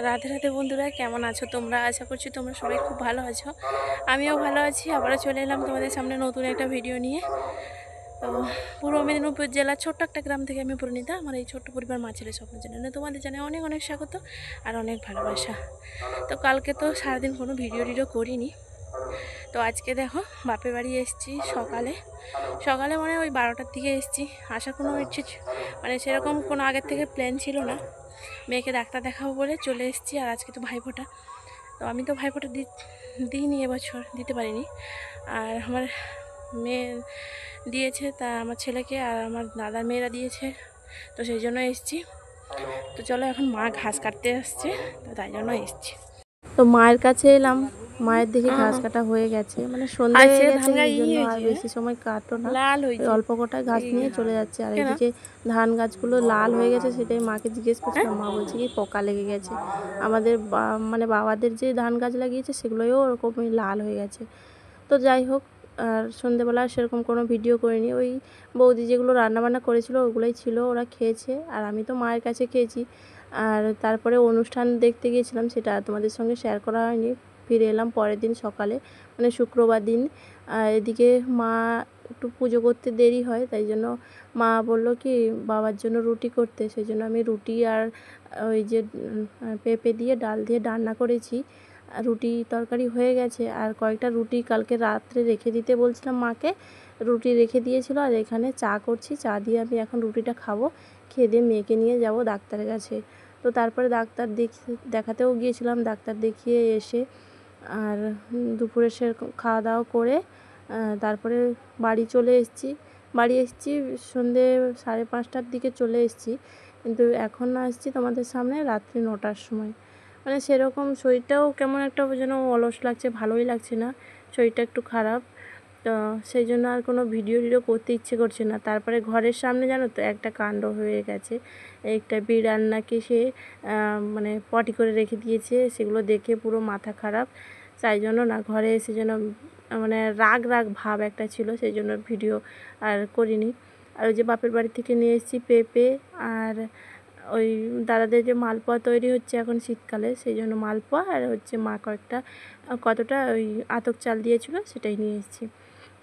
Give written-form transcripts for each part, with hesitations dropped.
রাধে রাধে বন্ধুরা, কেমন আছো তোমরা? আশা করছি তোমরা সবাই খুব ভালো আছো। আমিও ভালো আছি। আবারও চলে এলাম তোমাদের সামনে নতুন একটা ভিডিও নিয়ে। তো পূর্ব মেদিনীপুর জেলার ছোট্ট একটা গ্রাম থেকে আমি পরিণীতা। আমার এই ছোট্ট পরিবার মা ছেলে স্বপ্ন জানে তোমাদের জানে অনেক অনেক স্বাগত আর অনেক ভালোবাসা। তো কালকে তো সারাদিন কোনো ভিডিও করিনি। তো আজকে দেখো বাপের বাড়ি এসেছি সকালে সকালে মানে ওই 12টার দিকে এসেছি। আসার কোনো ইচ্ছে মানে সেরকম কোনো আগের থেকে প্ল্যান ছিল না। মেয়েকে ডাক্তার দেখাবো বলে চলে এসেছি। আর আজকে তো ভাইফোঁটা, তো আমি তো ভাইফোঁটা দিইনি, এবছর দিতে পারিনি। আর আমার মেয়ে দিয়েছে, তা আমার ছেলেকে আর আমার দাদার মেয়েরা দিয়েছে, তো সেই জন্য এসেছি। তো চলো এখন মা ঘাস কাটতে আসছে, তো তাই জন্য এসেছি। তো মায়ের কাছে এলাম, মায়ের দেখি ঘাস কাটা হয়ে গেছে, মানে সন্ধ্যা হয়ে গেছে, এই জন্য আর বেশি সময় কাটো না, অল্প কটা ঘাস নিয়ে চলে যাচ্ছে। আর এদিকে ধান গাছগুলো লাল হয়ে গেছে, সেটাই মাকে জিজ্ঞেস করছিলাম। মা বলছে কি পোকা লেগে গেছে। আমাদের মানে বাবাদের যে ধান গাছ লাগিয়েছে সেগুলোও ওরকমই লাল হয়ে গেছে। তো যাই হোক, আর সন্ধেবেলা সেরকম কোনো ভিডিও করিনি। ওই বৌদি যেগুলো রান্নাবান্না করেছিল ওগুলোই ছিল, ওরা খেয়েছে আর আমি তো মায়ের কাছে খেয়েছি। আর তারপরে অনুষ্ঠান দেখতে গিয়েছিলাম, সেটা তোমাদের সঙ্গে শেয়ার করা হয়নি। ফিরে এলাম পরের দিন সকালে, মানে শুক্রবার দিন। এদিকে মা একটু পুজো করতে দেরি হয়, তাই জন্য মা বলল কি বাবার জন্য রুটি করতে, সেই জন্য আমি রুটি আর ওই যে পেঁপে দিয়ে ডাল দিয়ে রান্না করেছি। রুটি তরকারি হয়ে গেছে, আর কয়েকটা রুটি কালকে রাত্রে রেখে দিতে বলছিলাম মাকে, রুটি রেখে দিয়েছিল। আর এখানে চা করছি, চা দিয়ে আমি এখন রুটিটা খাবো, খেয়ে দিয়ে মেয়েকে নিয়ে যাব ডাক্তারের কাছে। তো তারপরে ডাক্তার দেখাতেও গিয়েছিলাম, ডাক্তার দেখিয়ে এসে আর দুপুরে সেরকম খাওয়া দাওয়া করে তারপরে বাড়ি চলে এসেছি। বাড়ি এসেছি সন্ধে 5:30টার দিকে চলে এসেছি, কিন্তু এখন আসছি তোমাদের সামনে রাত্রি 9টার সময়। মানে সেরকম শরীরটাও কেমন একটা যেন অলস লাগছে, ভালোই লাগছে না, শরীরটা একটু খারাপ। তো সেই জন্য আর কোনো ভিডিও করতে ইচ্ছে করছে না। তারপরে ঘরের সামনে জানো তো একটা কাণ্ড হয়ে গেছে, একটা বিড়াল নাকি সে মানে পটি করে রেখে দিয়েছে, সেগুলো দেখে পুরো মাথা খারাপ। তাই জন্য না ঘরে এসে যেন মানে রাগ রাগ ভাব একটা ছিল, সেই জন্য ভিডিও আর করিনি। আর ওই যে বাপের বাড়ি থেকে নিয়ে এসেছি পেঁপে, আর ওই দাদাদের যে মালপোয়া তৈরি হচ্ছে এখন শীতকালে, সেই জন্য মালপোয়া আর হচ্ছে মা কতটা ওই আতপ চাল দিয়েছিল সেটাই নিয়ে এসেছি।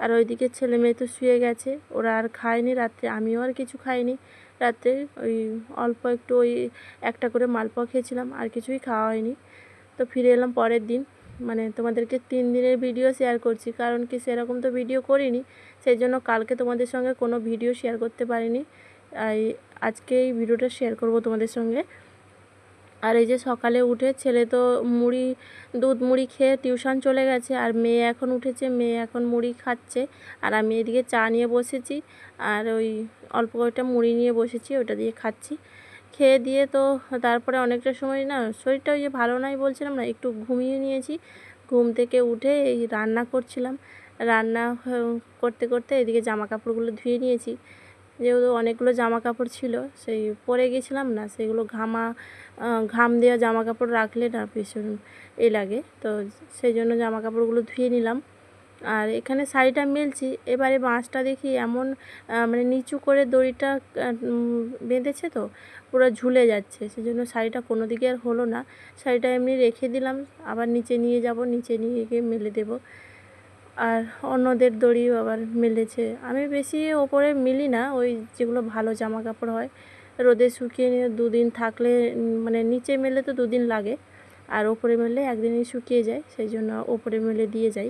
আর ওইদিকে ছেলে মেয়ে তো শুয়ে গেছে, ওরা আর খায়নি রাত্রে, আমিও আর কিছু খাইনি রাত্রে। ওই অল্প একটু ওই একটা করে মালপোয়া খেয়েছিলাম, আর কিছুই খাওয়া হয়নি। তো ফিরে এলাম পরের দিন, মানে তোমাদেরকে 3 দিনের ভিডিও শেয়ার করছি, কারণ কি সেরকম তো ভিডিও করিনি, সেই জন্য কালকে তোমাদের সঙ্গে কোনো ভিডিও শেয়ার করতে পারিনি। আজকে এই ভিডিওটা শেয়ার করব তোমাদের সঙ্গে। আর এই যে সকালে উঠে ছেলে তো দুধ মুড়ি খেয়ে টিউশন চলে গেছে, আর মেয়ে এখন উঠেছে, মেয়ে এখন মুড়ি খাচ্ছে, আর আমি এদিকে চা নিয়ে বসেছি, আর ওই অল্প কয়েকটা মুড়ি নিয়ে বসেছি, ওটা দিয়ে খাচ্ছি। খেয়ে দিয়ে তো তারপরে অনেকটা সময় না শরীরটা ওই যে ভালো নাই বলছিলাম না, একটু ঘুমিয়ে নিয়েছি। ঘুম থেকে উঠে এই রান্না করছিলাম, রান্না করতে করতে এদিকে জামা কাপড়গুলো ধুয়ে নিয়েছি। যেহেতু অনেকগুলো জামা কাপড় ছিল, সেই পরে গেছিলাম না, সেগুলো ঘাম দেওয়া জামা কাপড় রাখলে না ভীষণ লাগে, তো সেই জন্য জামা কাপড়গুলো ধুয়ে নিলাম। আর এখানে শাড়িটা মেলছি, এবারে বাঁশটা দেখি এমন মানে নিচু করে দড়িটা বেঁধেছে, তো পুরো ঝুলে যাচ্ছে, সেজন্য শাড়িটা কোনো দিকে আর হলো না। শাড়িটা এমনি রেখে দিলাম, আবার নিচে নিয়ে যাব, নিচে নিয়ে গিয়ে মেলে দেবো। আর অন্যদের দড়িও আবার মেলেছে। আমি বেশি ওপরে মিলি না, ওই যেগুলো ভালো জামা কাপড় হয় রোদে শুকিয়ে নিয়ে 2 দিন থাকলে, মানে নিচে মেলে তো 2 দিন লাগে, আর ওপরে মেলে একদিনই শুকিয়ে যায়, সেই জন্য ওপরে মেলে দিয়ে যাই।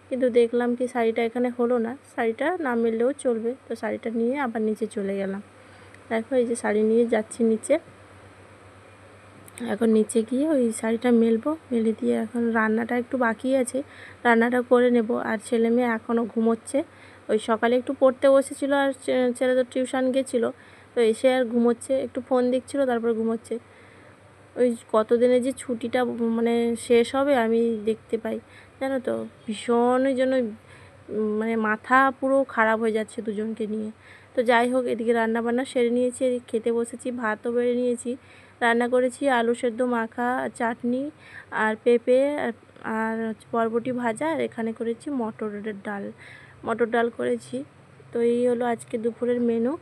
কিন্তু দেখলাম কি শাড়িটা এখানে হলো না, শাড়িটা না মেললেও চলবে, তো শাড়িটা নিয়ে আবার নিচে চলে গেলাম। দেখো এই যে শাড়ি নিয়ে যাচ্ছি নিচে, এখন নিচে গিয়ে ওই শাড়িটা মেলবো, মেলে দিয়ে এখন রান্নাটা একটু বাকি আছে, রান্নাটা করে নেব। আর ছেলে মেয়ে এখনও ঘুমোচ্ছে, ওই সকালে একটু পড়তে বসেছিল, আর ছেলে তো টিউশন গেছিলো, তো এসে আর ঘুমোচ্ছে, একটু ফোন দেখছিলো তারপর ঘুমোচ্ছে। ওই কতদিনে যে ছুটিটা মানে শেষ হবে আমি দেখতে পাই, জানো তো ভীষণ ওই জন্য মানে মাথা পুরো খারাপ হয়ে যাচ্ছে দুজনকে নিয়ে। তো যাই হোক, এদিকে রান্নাবান্না সেরে নিয়েছি, এদিকে খেতে বসেছি, ভাতও বেড়ে নিয়েছি। রান্না করেছি আলু সেদ্ধ মাখা, চাটনি, আর পেঁপে, আর বরবটি ভাজা, আর এখানে করেছি মটর ডাল করেছি। তো এই হলো আজকে দুপুরের মেনু।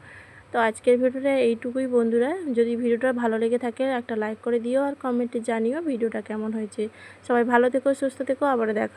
তো আজকের ভিডিওটা এইটুকুই বন্ধুরা। যদি ভিডিওটা ভালো লেগে থাকে একটা লাইক করে দিও আর কমেন্টে জানিও ভিডিওটা কেমন হয়েছে। সবাই ভালো থেকো, সুস্থ থেকো, আবার দেখা।